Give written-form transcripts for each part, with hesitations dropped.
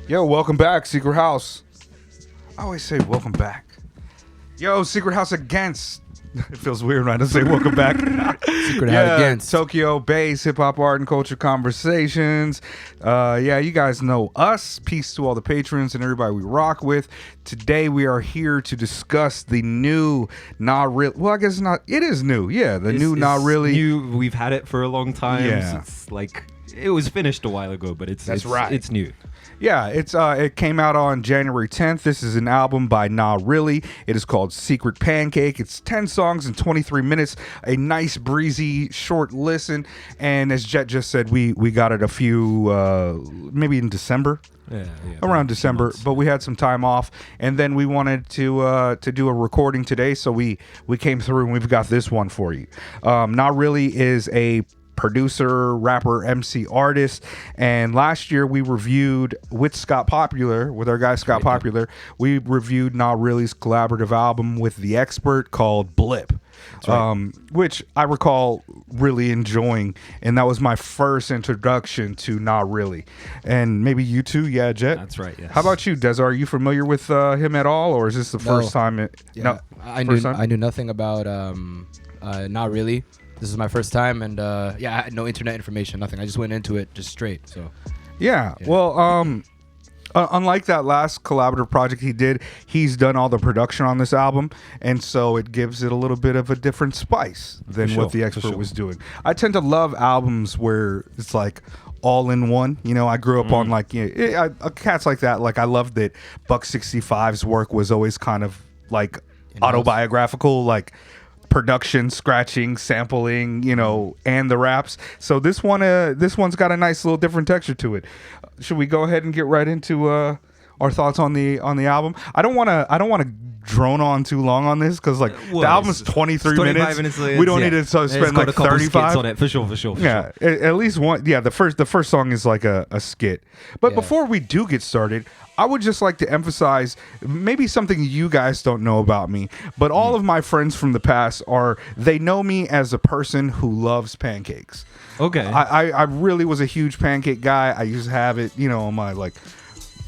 Yo, welcome back, Secret House. I always say welcome back. Yo, Secret House against. It feels weird when I don't say welcome back. Secret House against. Tokyo based hip hop art and culture conversations. You guys know us. Peace to all the patrons and everybody we rock with. Today we are here to discuss the new Nahreallys. Well, I guess not. It is new. Yeah, the new Nahreallys. New. We've had it for a long time. Yeah. It's like it was finished a while ago, but it's right. It's new. Yeah, it came out on January 10th. This is an album by NAHreally. It is called Secret Pancake. It's 10 songs in 23 minutes. A nice, breezy, short listen. And as Jet just said, we got it a few, maybe in December. Yeah, around December, but we had some time off, and then we wanted to do a recording today, so we came through and we've got this one for you. NAHreally is a producer, rapper, MC, artist, and last year we reviewed with our guy Scott Popular, we reviewed NAHreally's collaborative album with The Expert called Blip. Right. Which I recall really enjoying, and that was my first introduction to NAHreally. And maybe you too, yeah, Jet? That's right, yes. How about you, Deza? Are you familiar with him at all, or is this the first time? I knew nothing about NAHreally. This is my first time, and I had no internet information, nothing. I just went into it just straight. So yeah. Well, unlike that last collaborative project he did, he's done all the production on this album, and so it gives it a little bit of a different spice than what The Expert was doing. I tend to love albums where it's like all in one. You know, I grew up on like cats like that. Like I loved that Buck 65's work was always kind of like autobiographical, like production, scratching, sampling, and the raps. So this one's got a nice little different texture to it. Should we go ahead and get right into our thoughts on the album? I don't want to drone on too long on this because the album's 23 minutes. We don't need to spend like 35 on it for sure. Yeah, at least one. Yeah, the first song is like a skit. But before we do get started, I would just like to emphasize maybe something you guys don't know about me, but all of my friends from the past they know me as a person who loves pancakes. Okay. I really was a huge pancake guy. I used to have it, on my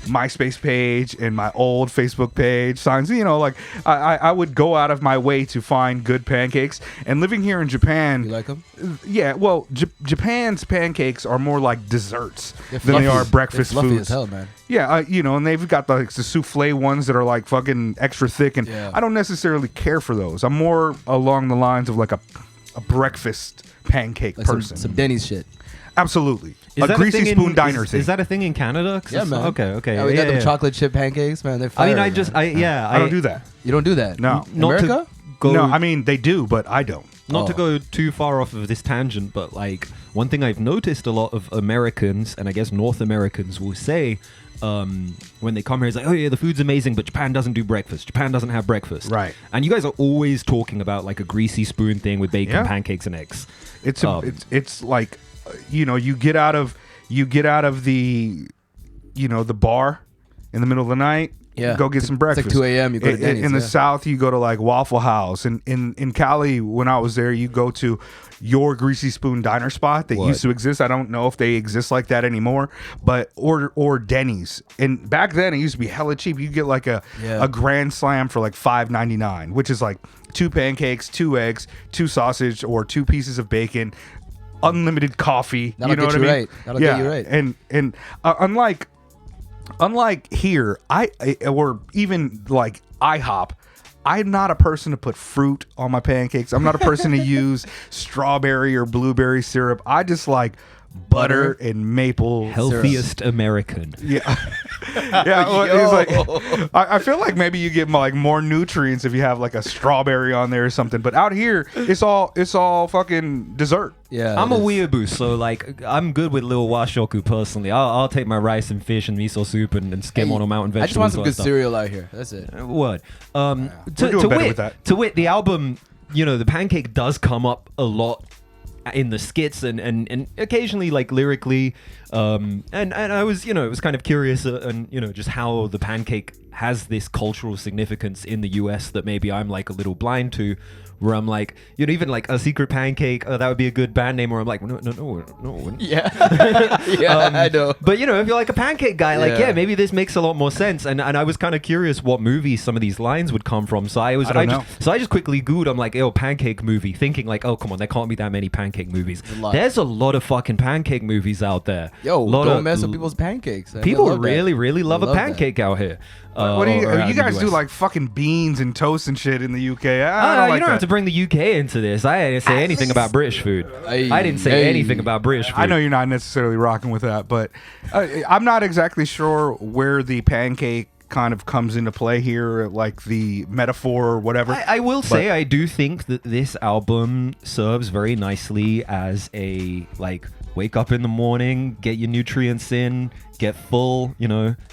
MySpace page and my old Facebook page signs. I would go out of my way to find good pancakes. And living here in Japan, you like them? Yeah. Well, Japan's pancakes are more like desserts than they are breakfast fluffy foods. As hell, man. Yeah, and they've got the souffle ones that are like fucking extra thick, and I don't necessarily care for those. I'm more along the lines of like a breakfast pancake person. Some Denny's shit. Absolutely. A greasy spoon diner thing. Is that a thing in Canada? Yeah, man. Okay. Yeah, we got them chocolate chip pancakes, man. They're fire. I don't do that. You don't do that? No. America? No, I mean, they do, but I don't. Not to go too far off of this tangent, but one thing I've noticed a lot of Americans, and I guess North Americans will say, when they come here, it's like, oh yeah, the food's amazing, but Japan doesn't do breakfast. Japan doesn't have breakfast. Right. And you guys are always talking about like a greasy spoon thing with bacon, pancakes, and eggs. It's like, you get out of the, the bar in the middle of the night. Yeah. Go get some breakfast. It's like 2 a.m. You go to Denny's. In the South, you go to like Waffle House. And in Cali, when I was there, you go to your greasy spoon diner spot that used to exist. I don't know if they exist like that anymore, but or Denny's. And back then, it used to be hella cheap. You get like a Grand Slam for like $5.99, which is like 2 pancakes, 2 eggs, 2 sausage, or 2 pieces of bacon, unlimited coffee. That'll get you right. That'll get you right. And unlike here, or even like IHOP, I'm not a person to put fruit on my pancakes. I'm not a person to use strawberry or blueberry syrup. I just like butter and maple healthiest syrup. American. Yeah. Well, it's like, I feel like maybe you get like more nutrients if you have like a strawberry on there or something. But out here, it's all fucking dessert. Yeah, I'm a weeaboo, so like I'm good with little washoku personally. I'll take my rice and fish and miso soup and skim on a mountain vegetables. I just want some good cereal out here. That's it. Word. We're doing better with that. To wit, the album, the pancake does come up a lot in the skits and occasionally like lyrically. And I was, it was kind of curious and, just how the pancake has this cultural significance in the US that maybe I'm like a little blind to, where I'm like, even like a Secret Pancake, that would be a good band name, or I'm like, no. Yeah. Yeah, I know. But, if you're like a pancake guy, like, maybe this makes a lot more sense. And I was kind of curious what movie some of these lines would come from. So I just quickly Googled, I'm like, pancake movie, thinking like, oh, come on, there can't be that many pancake movies. There's a lot of fucking pancake movies out there. Yo, don't mess with people's pancakes. People really love a pancake out here. What do you guys do like fucking beans and toast and shit in the UK? You don't have to bring the UK into this. I didn't say anything about British food. I didn't say anything about British food. I know you're not necessarily rocking with that, but I'm not exactly sure where the pancake kind of comes into play here, like the metaphor or whatever. I will say I do think that this album serves very nicely as a like wake up in the morning, get your nutrients in, get full,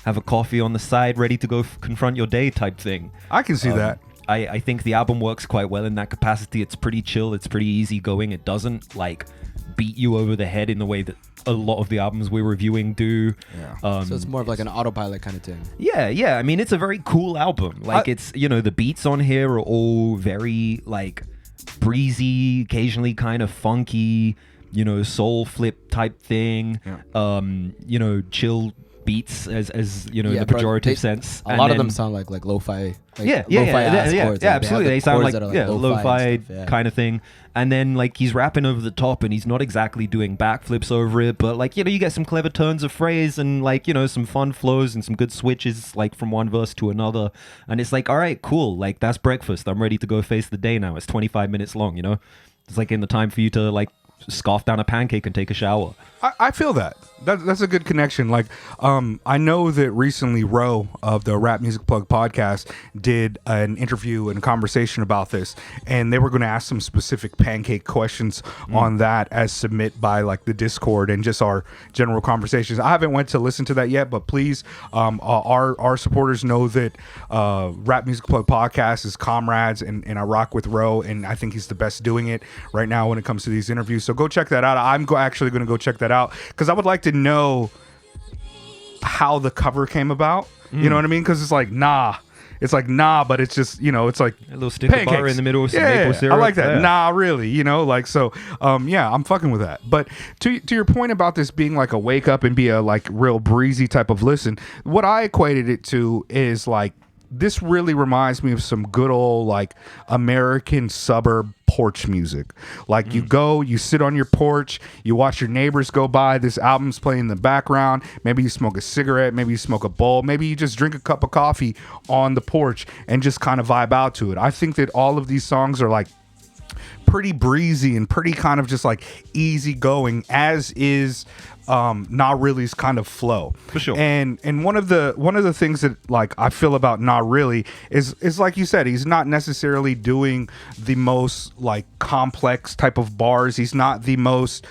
have a coffee on the side, ready to go confront your day type thing. I can see that. I think the album works quite well in that capacity. It's pretty chill. It's pretty easy going. It doesn't like beat you over the head in the way that a lot of the albums we're reviewing do. Yeah. So it's more of like an autopilot kind of thing. Yeah. I mean, it's a very cool album. Like it's, the beats on here are all very like breezy, occasionally kind of funky, soul flip type thing. Yeah. Chill beats as the pejorative sense. A lot of them sound like lo-fi. Like lo-fi chords. Yeah, absolutely. They sound like lo-fi kind of thing. And then like he's rapping over the top, and he's not exactly doing backflips over it, but like you get some clever turns of phrase and like some fun flows and some good switches like from one verse to another. And it's like, all right, cool. Like that's breakfast. I'm ready to go face the day now. It's 25 minutes long. It's like in the time for you to like scarf down a pancake and take a shower. I feel that. That's a good connection. Like, I know that recently Ro of the Rap Music Plug podcast did an interview and a conversation about this, and they were going to ask some specific pancake questions on that as submit by like the Discord and just our general conversations. I haven't went to listen to that yet, but please, our supporters know that Rap Music Plug podcast is comrades, and I rock with Ro, and I think he's the best doing it right now when it comes to these interviews. So go check that out. I'm actually going to go check that out because I would like to know how the cover came about. You know what I mean? Because it's like it's like but it's just it's like a little stick of butter in the middle of some maple syrup. I like that. Really, like so. I'm fucking with that. But to your point about this being like a wake up and be a like real breezy type of listen, what I equated it to is like this really reminds me of some good old like American suburb porch music. Like you go, you sit on your porch, you watch your neighbors go by, this album's playing in the background, maybe you smoke a cigarette, maybe you smoke a bowl, maybe you just drink a cup of coffee on the porch and just kind of vibe out to it. I think that all of these songs are like pretty breezy and pretty kind of just like easy going, as is Nahreally's kind of flow. For sure. And one of the things that like I feel about Nahreally is like you said, he's not necessarily doing the most like complex type of bars. He's not the most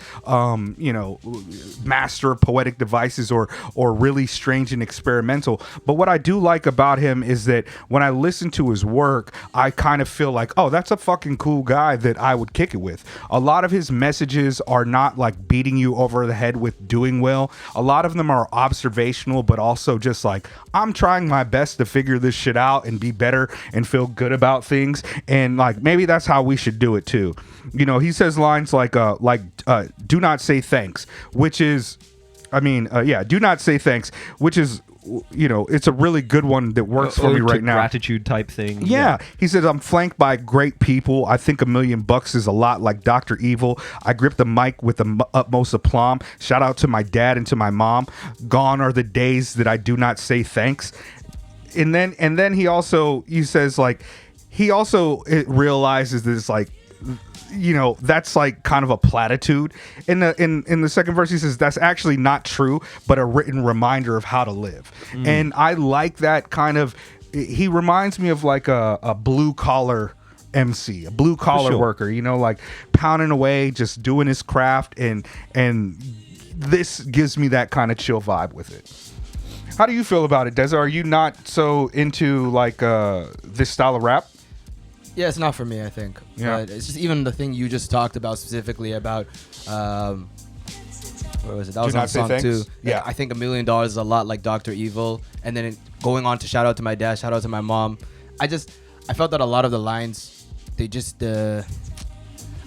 master of poetic devices or really strange and experimental. But what I do like about him is that when I listen to his work, I kind of feel like, oh, that's a fucking cool guy that I would kick it with. A lot of his messages are not like beating you over the head with doing well. A lot of them are observational, but also just like, I'm trying my best to figure this shit out and be better and feel good about things. And like, maybe that's how we should do it too. He says lines like do not say thanks, which is, do not say thanks, which is, it's a really good one that works for me right now. Gratitude type thing. Yeah. He says, I'm flanked by great people. I think $1 million is a lot like Dr. Evil. I grip the mic with the utmost aplomb. Shout out to my dad and to my mom. Gone are the days that I do not say thanks. And then he says like, he also realizes that it's like, that's like kind of a platitude. In the second verse, he says that's actually not true, but a written reminder of how to live. And I like that kind of. He reminds me of like a blue collar MC, a blue collar worker. Like pounding away, just doing his craft, and this gives me that kind of chill vibe with it. How do you feel about it, Deza? Are you not so into like this style of rap? Yeah, it's not for me, I think. Yeah. But it's just even the thing you just talked about specifically about, where was it? That was on the song too. Yeah. Like, I think $1 million is a lot like Dr. Evil. And then going on to shout out to my dad, shout out to my mom. I felt that a lot of the lines, they just, I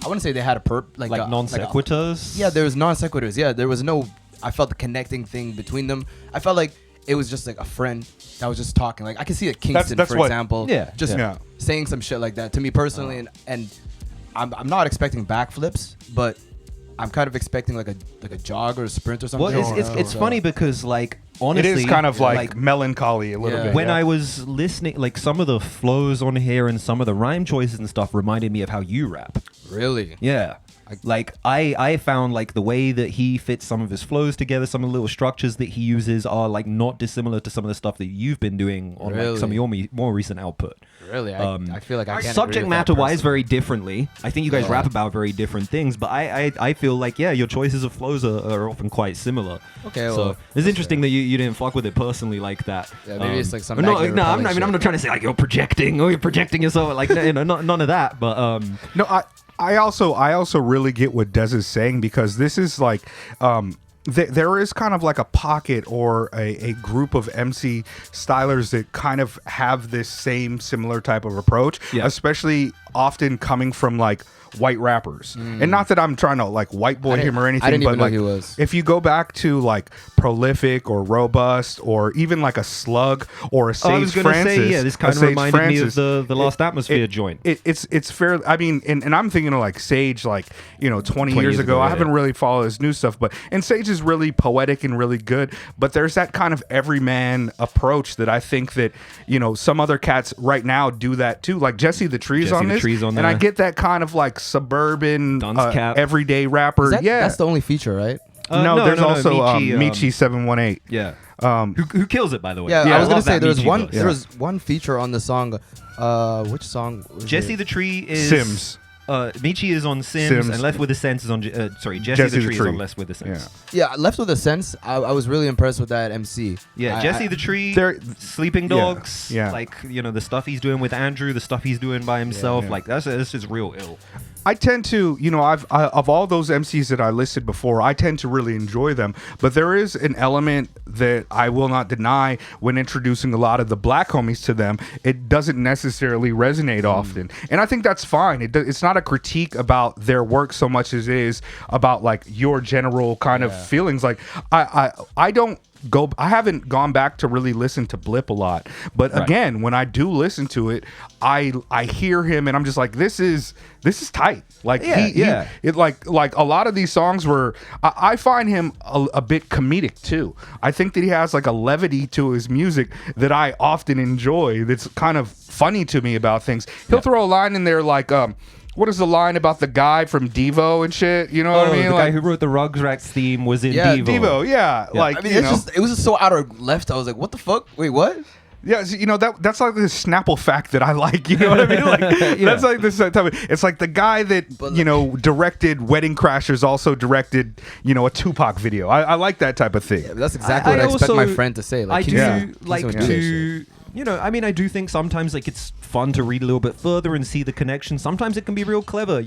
wouldn't say they had a like non sequiturs. Yeah, there was non sequiturs. Yeah, there was no, I felt the connecting thing between them. I felt like it was just like a friend that was just talking. Like I can see that Kingston, for example, just saying some shit like that to me personally, and I'm not expecting backflips, but I'm kind of expecting like a jog or a sprint or something. Well, it's funny because like honestly, it is kind of like melancholy a little bit. When I was listening, like some of the flows on here and some of the rhyme choices and stuff reminded me of how you rap. Really? Yeah. Like I found like the way that he fits some of his flows together, some of the little structures that he uses are like not dissimilar to some of the stuff that you've been doing on like some of your more recent output. Really, I feel like I can't subject matter wise very differently. I think you guys rap about very different things, but I feel like your choices of flows are often quite similar. Okay, so well, it's interesting that you didn't fuck with it personally like that. Yeah, maybe it's like some. I'm not trying to say like you're projecting yourself like none of that, but no, I also really get what Des is saying, because this is like there is kind of like a pocket or a group of MC stylers that kind of have this similar type of approach, especially often coming from like white rappers. And not that I'm trying to like white boy him or anything, I didn't but even know like he was. if you go back to like Prolific or Robust or even like a Slug or a Sage I was Francis, say, this kind of reminded me of the Lost Atmosphere joint. It's fair. I mean, and I'm thinking of like Sage, like 20 years ago. I haven't really followed his new stuff, and Sage is really poetic and really good. But there's that kind of everyman approach that I think that some other cats right now do that too. Like Jesse the Tree's on this, and I get that kind of like suburban everyday rapper. That's the only feature, right? No, there's also Michi 718. Yeah. Who kills it, by the way? Yeah, I was gonna say there was one feature on the song. Which song? Jesse the Tree is Sims. Michi is on Sims, and Left with a Sense is on. Jesse the Tree is on Left with a Sense. Yeah, Left with a Sense. I was really impressed with that MC. Yeah, Jesse the Tree, Sleeping Dogs. Yeah. Like the stuff he's doing with Andrew, the stuff he's doing by himself. Like that's just real ill. I tend to, of all those MCs that I listed before, I tend to really enjoy them. But there is an element that I will not deny when introducing a lot of the black homies to them. It doesn't necessarily resonate often. And I think that's fine. It's not a critique about their work so much as it is about like your general kind of feelings. Like I haven't gone back to really listen to Blip a lot. But again, when I do listen to it, I hear him and I'm just like, this is tight. Like like a lot of these songs were, I find him a bit comedic too. I think that he has like a levity to his music that I often enjoy. That's kind of funny to me about things. He'll throw a line in there like, what is the line about the guy from Devo and shit? You know what I mean? The guy who wrote the Rugrats theme was in Devo. Devo, yeah. Like, I mean, it was just so out of left. I was like, what the fuck? Wait, what? Yeah, that's like this Snapple fact that I like. You know what I mean? Like that's like this type of. It's like the guy that directed Wedding Crashers also directed a Tupac video. I like that type of thing. Yeah, that's exactly what I expect my friend to say. Like, I do like to. I mean, I do think sometimes like it's fun to read a little bit further and see the connection. Sometimes it can be real clever,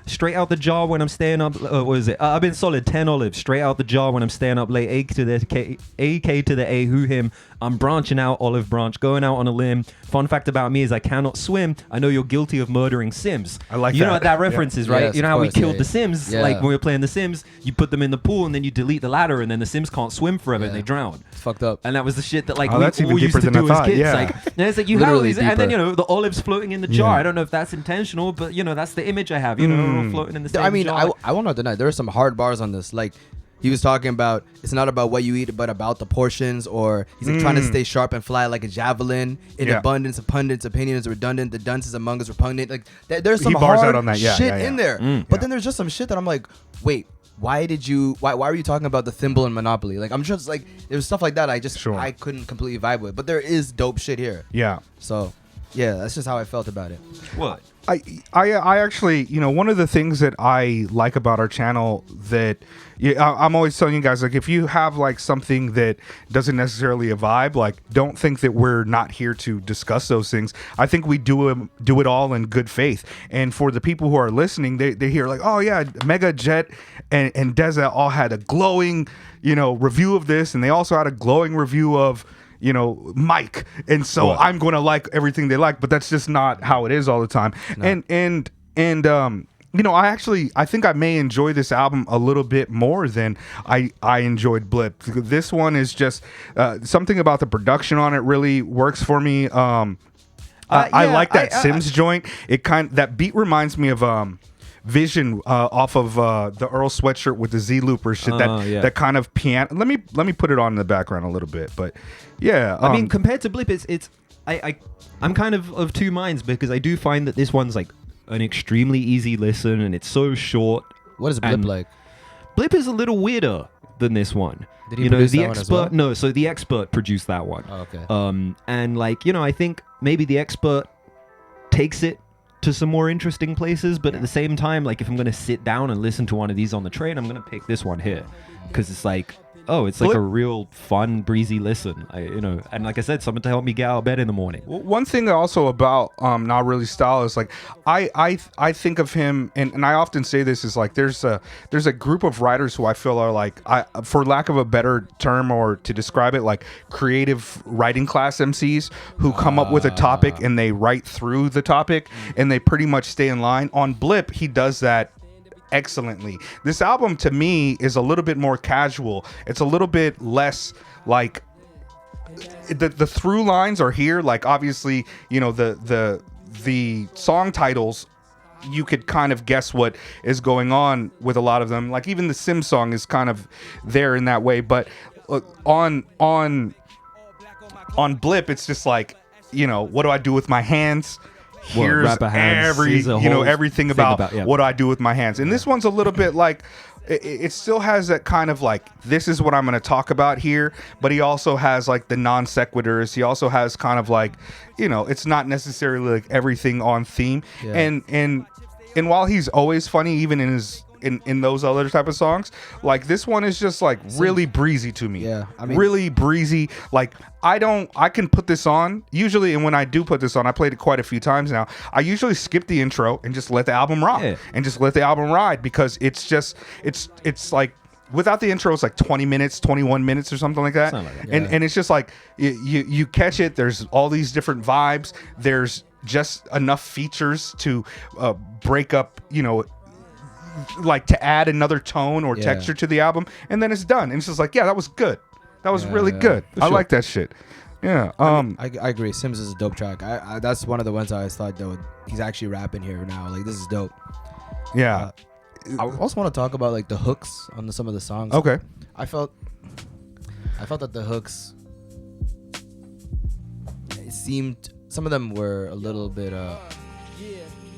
straight out the jar when I'm staying up. What is it? I've been solid 10 olives straight out the jar when I'm staying up late. AK to the A, who him. I'm branching out, olive branch, going out on a limb. Fun fact about me is I cannot swim. I know you're guilty of murdering Sims. I like that. You know what that reference is, right? Yes, you know how we killed the the Sims? Like when we were playing the Sims, you put them in the pool and then you delete the ladder and then the Sims can't swim forever and they drown. It's fucked up. And that was the shit that like we all used to do as kids. Yeah. Like, and it's like you have these, and then the olives floating in the jar. I don't know if that's intentional, but that's the image I have. Floating in the same jar. I will not deny there are some hard bars on this. Like he was talking about, it's not about what you eat, but about the portions. Or he's like trying to stay sharp and fly like a javelin. In abundance of pundits, opinions redundant. The dunces among us repugnant. Like there's some hard shit in there. But then there's just some shit that I'm like, wait. Why were you talking about the thimble and Monopoly? Like I'm just like, there was stuff like that I couldn't completely vibe with. But there is dope shit here. Yeah. So Yeah, that's just how I felt about it. What? I actually, one of the things that I like about our channel that I'm always telling you guys, like, if you have like something that doesn't necessarily a vibe, like, don't think that we're not here to discuss those things. I think we do it all in good faith. And for the people who are listening, they hear like, oh yeah, Mega, Jet, and Deza all had a glowing, review of this, and they also had a glowing review of Mike, and so I'm going to like everything they like, but that's just not how it is all the time. No. And I think I may enjoy this album a little bit more than I enjoyed Blip. This one is just something about the production on it really works for me. I like that Sims joint. That beat reminds me of Vision off of the Earl Sweatshirt with the Z looper shit. That kind of piano. Let me put it on in the background a little bit, but yeah. I mean, compared to Blip, I'm kind of two minds, because I do find that this one's like an extremely easy listen, and it's so short. What is Blip like? Blip is a little weirder than this one. Did he produce that one as well? No, so the Expert produced that one. Oh, okay. And like, I think maybe the Expert takes it to some more interesting places, but at the same time, like, if I'm gonna sit down and listen to one of these on the train, I'm gonna pick this one here, because it's like, it's like a real fun, breezy listen. And like I said, something to help me get out of bed in the morning. One thing also about Nahreally style is like I think of him, and I often say this, is like there's a group of writers who I feel are like, for lack of a better term or to describe it, like creative writing class MCs who come up with a topic and they write through the topic and they pretty much stay in line. On Blip, he does that excellently. This album to me is a little bit more casual. It's a little bit less like the through lines are here. Like, obviously, the song titles, you could kind of guess what is going on with a lot of them. Like, even the Sim song is kind of there in that way. But on Blip, it's just like, what do I do with my hands? Here's everything about what do I do with my hands. And this one's a little bit like, it still has that kind of like, this is what I'm going to talk about here, but he also has like the non sequiturs. He also has kind of like, it's not necessarily like everything on theme. Yeah. And while he's always funny, even in his in those other type of songs, like, this one is just like really breezy to me. Yeah, I mean, really breezy. Like, I can put this on usually, and when I do put this on, I played it quite a few times now, I usually skip the intro and just let the album rock and just let the album ride, because it's just it's like, without the intro, it's like 20 minutes, 21 minutes or something like that. And it's just like, you catch it. There's all these different vibes. There's just enough features to break up, like to add another tone or texture to the album, and then it's done. And it's just like, that was good. That was really good. I like that shit. Yeah. I agree. Sims is a dope track. I that's one of the ones I always thought, though, he's actually rapping here now. Like, this is dope. Yeah. I also want to talk about like the hooks on some of the songs. Okay. I felt that the hooks, it seemed, some of them were a little bit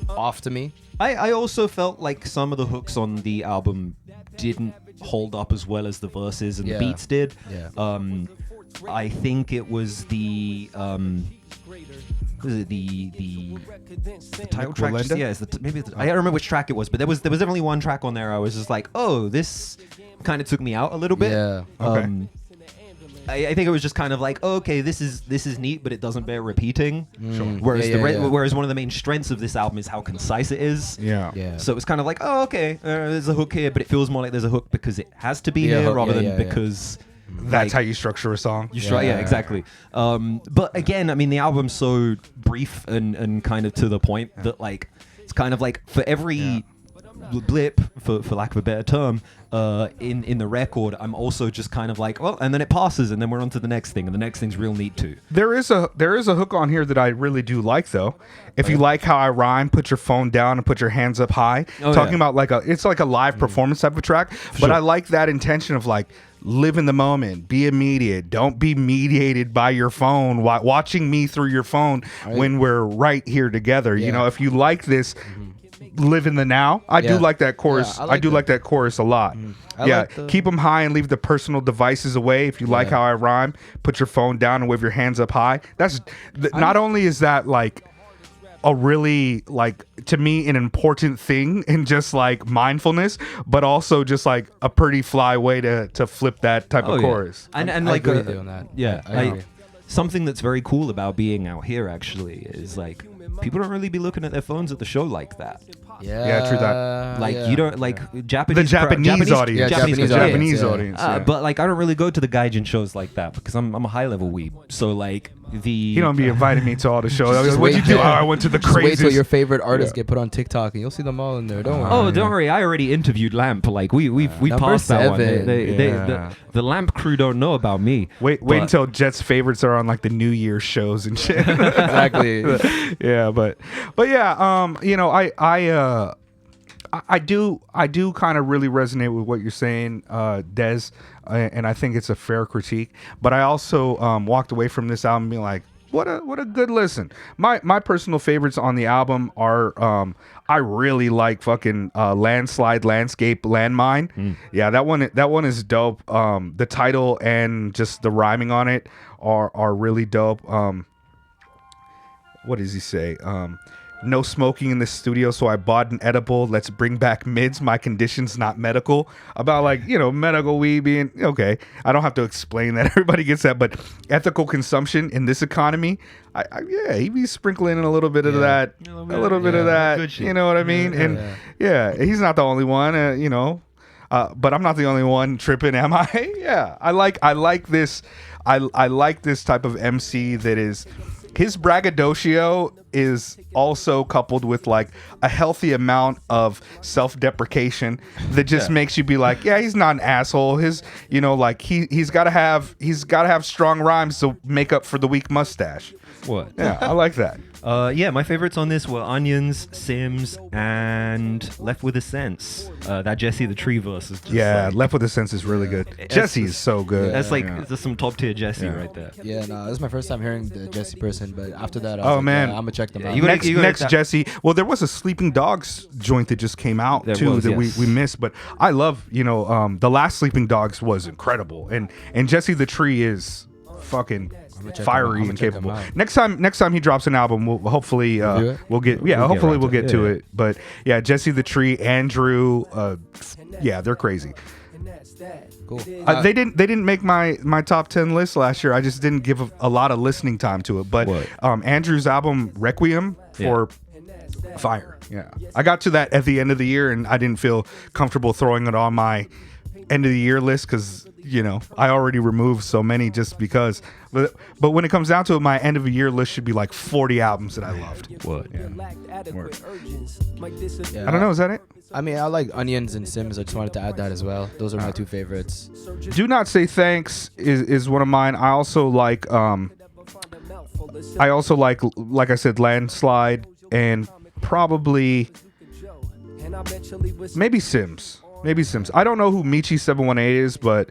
off to me. I also felt like some of the hooks on the album didn't hold up as well as the verses and the beats did. Yeah. I think it was the title track. I don't remember which track it was, but there was definitely one track on there I was just like, oh, this kind of took me out a little bit. Yeah. Okay. I think it was just kind of like, oh, okay, this is neat, but it doesn't bear repeating. Sure. Whereas whereas one of the main strengths of this album is how concise it is. Yeah. So it was kind of like, oh, okay, there's a hook here, but it feels more like there's a hook because it has to be here rather than because that's how you structure a song. Exactly. But again, I mean, the album's so brief and kind of to the point that like it's kind of like for every blip, for lack of a better term, in the record, I'm also just kind of like, well, and then it passes, and then we're on to the next thing, and the next thing's real neat too. There is a hook on here that I really do like, though. If you like how I rhyme, put your phone down and put your hands up high. Talking about like it's like a live performance type of track, but I like that intention of like, live in the moment, be immediate, don't be mediated by your phone, watching me through your phone when we're right here together. You know, if you like this, live in the now. I do like that chorus. Yeah, I do like that chorus a lot. Yeah, keep them high and leave the personal devices away. If you like how I rhyme, put your phone down and wave your hands up high. That's not only is that like a really, like, to me, an important thing in just like mindfulness, but also just like a pretty fly way to flip that type of chorus. And like I agree with you on that. Yeah, I agree. Something that's very cool about being out here actually is like people don't really be looking at their phones at the show like that. Yeah, true that. Like you don't like Japanese Japanese audience. Japanese audience. But like I don't really go to the gaijin shows like that because I'm a high level weeb. So like you don't be inviting me to all the shows. What'd you do? Oh, I went to the Just craziest. wait till your favorite artists get put on TikTok and you'll see them all in there. Don't worry. Oh, don't worry. I already interviewed Lamp. Like we passed that one. The Lamp crew don't know about me. Wait until Jet's favorites are on like the New Year's shows and shit. Exactly. Yeah, but yeah, you know, I do kind of really resonate with what you're saying, Des, and I think it's a fair critique. But I also walked away from this album being like, what a good listen. My personal favorites on the album are I really like fucking Landslide, Landscape, Landmine. Yeah, that one is dope. The title and just the rhyming on it are really dope. What does he say? No smoking in the studio, so I bought an edible. Let's bring back mids. My condition's not medical. About like, you know, medical weed being okay. I don't have to explain that. Everybody gets that. But ethical consumption in this economy, yeah, he be sprinkling in a little bit of that, a little bit of that. You know what I mean? And he's not the only one. You know, but I'm not the only one tripping, am I? Yeah, I like this. I like this type of MC that is. His braggadocio is also coupled with like a healthy amount of self-deprecation that just makes you be like, yeah, he's not an asshole. His, you know, like he's got to have strong rhymes to make up for the weak mustache. What? Yeah, I like that. My favorites on this were Onions, Sims, and Left with a Sense. That Jesse the Tree verse is just Left with a Sense is really good. Jesse's so good. That's that's some top tier Jesse right there. Yeah, no, this is my first time hearing the Jesse person, but after that, I was like, man, I'm gonna check them out. Next Jesse. Well, there was a Sleeping Dogs joint that just came out we missed, but I love, you know, the last Sleeping Dogs was incredible, and Jesse the Tree is fucking fiery and capable. Next time he drops an album, we'll hopefully we'll get to it. But yeah, Jesse the Tree, Andrew, they're crazy. Cool. They didn't make my top 10 list last year. I just didn't give a lot of listening time to it. But Andrew's album Requiem for fire. Yeah, I got to that at the end of the year, and I didn't feel comfortable throwing it on my end of the year list because, you know, I already removed so many just because. But when it comes down to it, my end of the year list should be like 40 albums that I loved. What? Yeah. I don't know. Is that it? I mean, I like Onions and Sims. I just wanted to add that as well. Those are my two favorites. Do Not Say Thanks is one of mine. I also like like I said, Landslide, and probably maybe Sims. I don't know who Michi718 is, but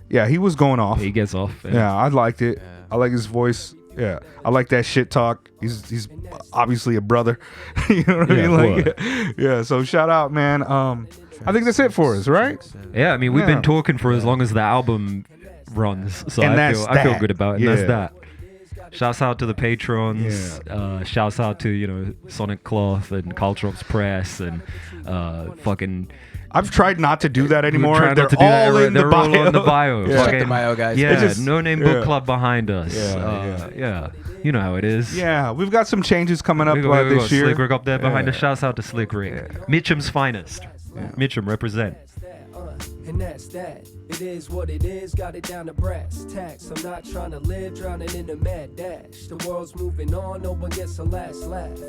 yeah, he was going off. He gets off. Yeah, I liked it. Yeah. I like his voice. Yeah, I like that shit talk. He's obviously a brother. You know what I mean? Like, yeah. So shout out, man. I think that's it for us, right? Yeah, I mean, we've been talking for as long as the album runs, so I feel good about it. And that's that. Shouts out to the patrons. Shouts out to, you know, Sonic Cloth and Caltrops Press and fucking. I've tried not to do that anymore. They're all in the bio. All in the bio. Yeah. Check the bio, guys. Yeah, No Name Book Club behind us. Yeah. You know how it is. Yeah, we've got some changes coming up this year. Slick Rick up there behind us. Shouts out to Slick Rick. Mitchum's finest. Mitchum, represent. And that's that. It is what it is, got it down to brass tacks. I'm not trying to live drowning in the mad dash. The world's moving on, no one gets a last laugh.